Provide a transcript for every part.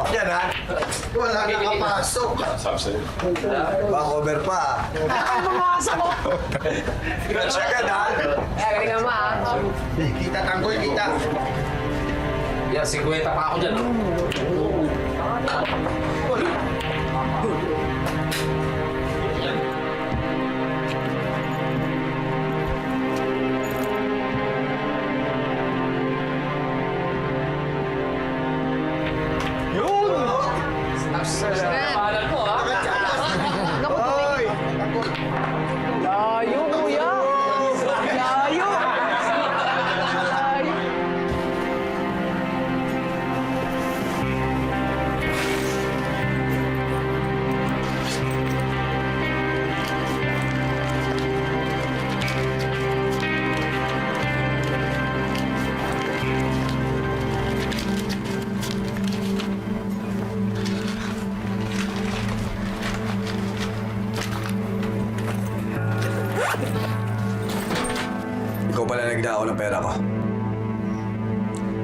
Yan ha. Wala nakapasok. Back-over pa. Ang mga asa ko. Sagad ha. Galing naman ah. Kita tanggol, kita. Yan, 50 pa ako dyan. Pangalan mo, ha? Hoy! Layo, kuya. Layo. Layo. Ikaw pala nagdako ng pera ko.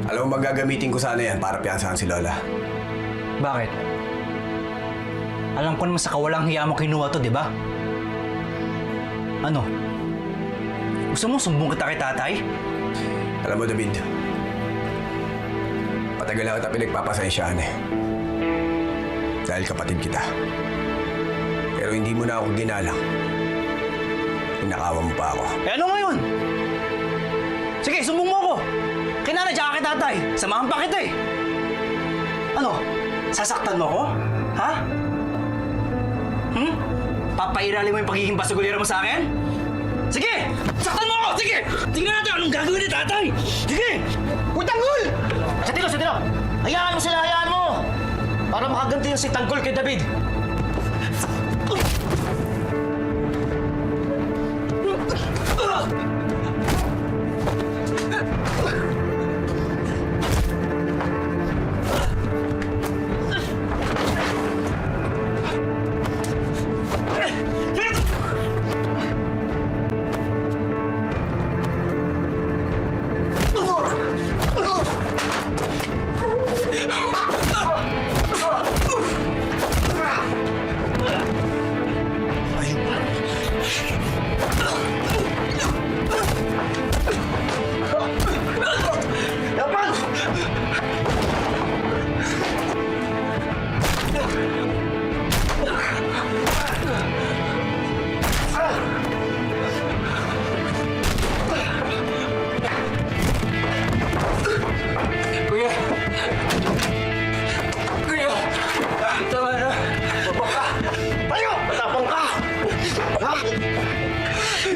Alam mo, magagamitin ko sana yan para piyansahan si Lola. Bakit? Alam ko naman sa kawalang hiya mo kinuha to, di ba? Ano? Gusto mo sumbong kita kay tatay? Alam mo, David, patagal na kita pinagpapasensyaan eh. Dahil kapatid kita. Pero hindi mo na ako ginalang. Inakawan mo pa ako. Eh ano ngayon? Sige, sumbong mo ako! Kinana dyan kay tatay! Samahan pa kita eh! Ano? Sasaktan mo ako? Ha? Papairali mo yung pagiging basagulira mo sa akin? Sige! Saktan mo ako! Sige! Tingnan natin anong gagawin ni tatay! Sige! Uy, Tanggol! Sa tilo! Hayaan mo sila, hayaan mo! Para makaganti yung si Tanggol kay David.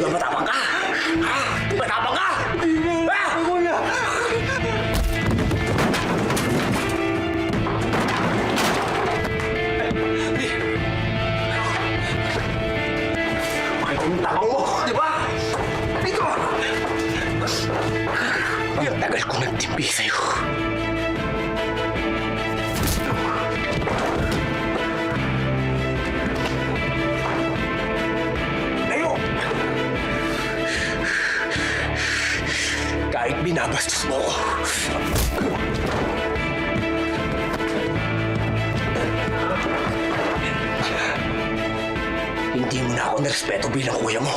Matapang ka! Ha? Matapang ka! Ha? Bakit yung tapang mo? Di ba? Dito! Ang tagal ko nagtimpi sa'yo. Kahit binabastos mo ako. Hindi mo na ako nirespeto bilang kuya mo.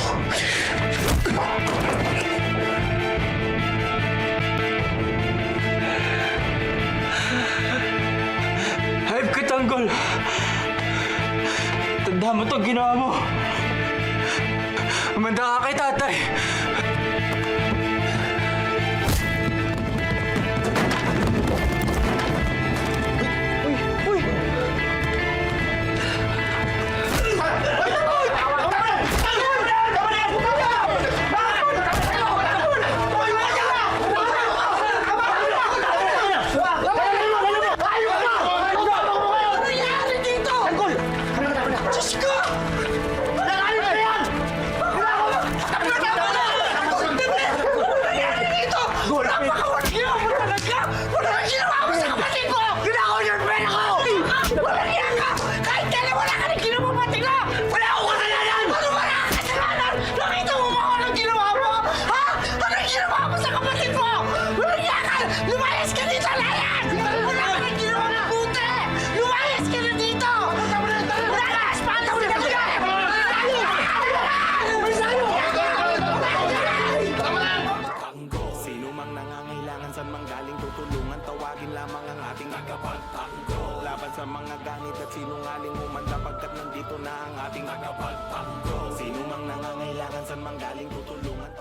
Hayop ka, Tanggol! Tanda mo to, ginawa mo! Umanda ka kay tatay! Lumayas ka dito, Layan! Wala ka nang ginawa ng buti! tagapagtanggol. Laban sa mga ganit at sinungaling umanda, pagkat nandito na ang ating tagapagtanggol. Sino mang nangangailangan, san mang galing tutulungan.